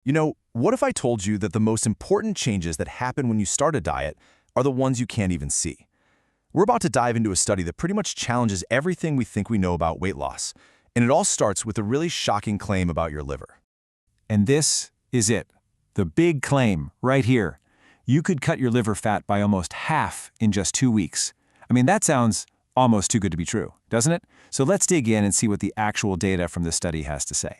What if I told you that the most important changes that happen when you start a diet are the ones you can't even see? We're about to dive into a study that pretty much challenges everything we think we know about weight loss, and it all starts with a really shocking claim about your liver. And this is it. The big claim, right here. You could cut your liver fat by almost half in just 2 weeks. I mean, that sounds almost too good to be true, doesn't it? So let's dig in and see what the actual data from this study has to say.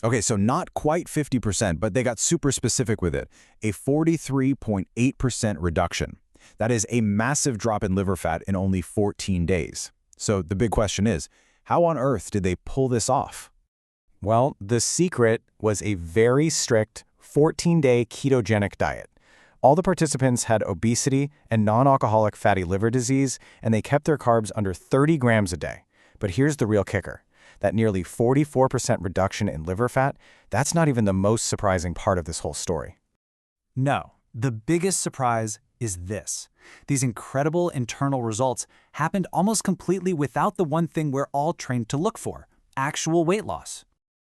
Okay, so not quite 50%, but they got super specific with it. A 43.8% reduction. That is a massive drop in liver fat in only 14 days. So the big question is, how on earth did they pull this off? Well, the secret was a very strict 14-day ketogenic diet. All the participants had obesity and non-alcoholic fatty liver disease, and they kept their carbs under 30 grams a day. But here's the real kicker. That nearly 44% reduction in liver fat, that's not even the most surprising part of this whole story. No, the biggest surprise is this. These incredible internal results happened almost completely without the one thing we're all trained to look for, actual weight loss.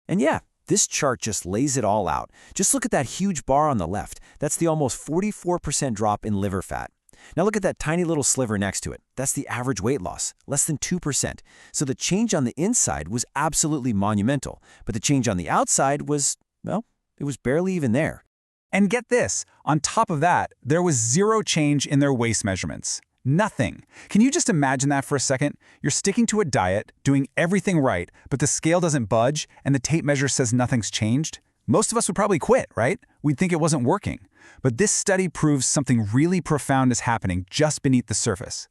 And yeah, this chart just lays it all out. Just look at that huge bar on the left. That's the almost 44% drop in liver fat. Now look at that tiny little sliver next to it. That's the average weight loss, less than 2%. So the change on the inside was absolutely monumental, but the change on the outside was, well, it was barely even there. And get this, on top of that, there was zero change in their waist measurements. Nothing. Can you just imagine that for a second? You're sticking to a diet, doing everything right, but the scale doesn't budge and the tape measure says nothing's changed? Most of us would probably quit, right? We'd think it wasn't working. But this study proves something really profound is happening just beneath the surface.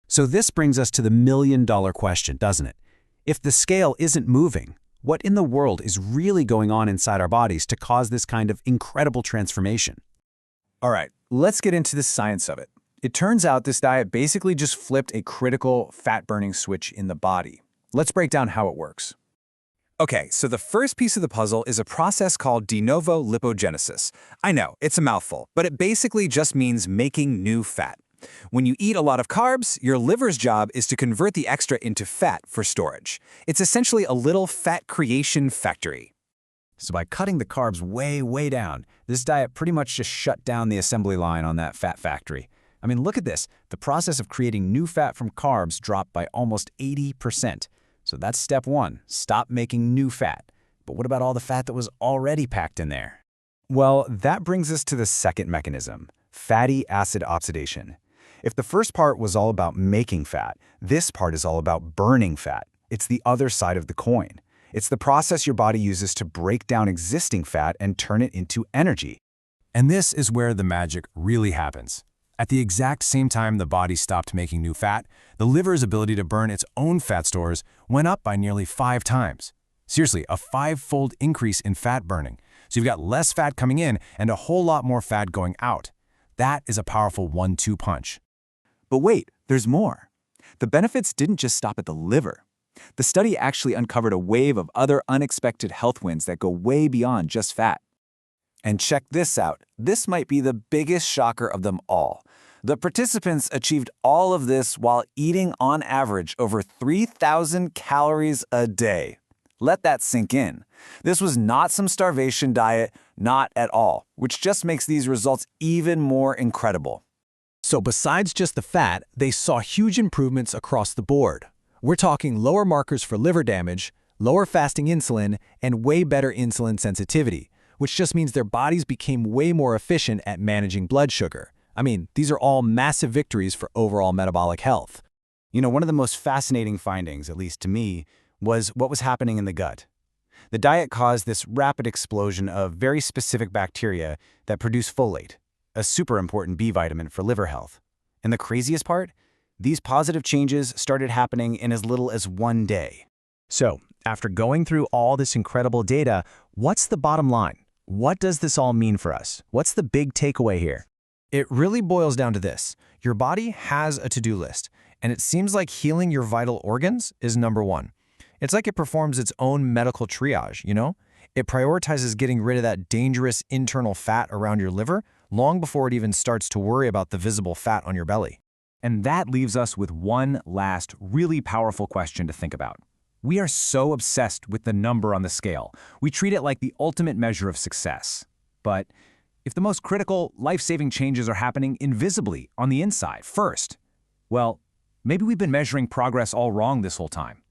So this brings us to the million-dollar question, doesn't it? If the scale isn't moving, what in the world is really going on inside our bodies to cause this kind of incredible transformation? All right, let's get into the science of it. It turns out this diet basically just flipped a critical fat-burning switch in the body. Let's break down how it works. Okay, so the first piece of the puzzle is a process called de novo lipogenesis. I know, it's a mouthful, but it basically just means making new fat. When you eat a lot of carbs, your liver's job is to convert the extra into fat for storage. It's essentially a little fat creation factory. So by cutting the carbs way down, this diet pretty much just shut down the assembly line on that fat factory. I mean, look at this. The process of creating new fat from carbs dropped by almost 80%. So that's step one, stop making new fat. But what about all the fat that was already packed in there? Well, that brings us to the second mechanism, fatty acid oxidation. If the first part was all about making fat, this part is all about burning fat. It's the other side of the coin. It's the process your body uses to break down existing fat and turn it into energy. And this is where the magic really happens. At the exact same time the body stopped making new fat, the liver's ability to burn its own fat stores went up by nearly 5 times. Seriously, a 5-fold increase in fat burning. So you've got less fat coming in and a whole lot more fat going out. That is a powerful 1-2 punch. But wait, there's more. The benefits didn't just stop at the liver. The study actually uncovered a wave of other unexpected health wins that go way beyond just fat. And check this out. This might be the biggest shocker of them all. The participants achieved all of this while eating on average over 3,000 calories a day. Let that sink in. This was not some starvation diet, not at all, which just makes these results even more incredible. So besides just the fat, they saw huge improvements across the board. We're talking lower markers for liver damage, lower fasting insulin, and way better insulin sensitivity, which just means their bodies became way more efficient at managing blood sugar. I mean, these are all massive victories for overall metabolic health. You know, one of the most fascinating findings, at least to me, was what was happening in the gut. The diet caused this rapid explosion of very specific bacteria that produce folate, a super important B vitamin for liver health. And the craziest part? These positive changes started happening in as little as 1 day. So, after going through all this incredible data, what's the bottom line? What does this all mean for us? What's the big takeaway here? It really boils down to this. Your body has a to-do list, and it seems like healing your vital organs is number one. It's like it performs its own medical triage, you know? It prioritizes getting rid of that dangerous internal fat around your liver long before it even starts to worry about the visible fat on your belly. And that leaves us with one last really powerful question to think about. We are so obsessed with the number on the scale. We treat it like the ultimate measure of success. But if the most critical, life-saving changes are happening invisibly on the inside first, well, maybe we've been measuring progress all wrong this whole time.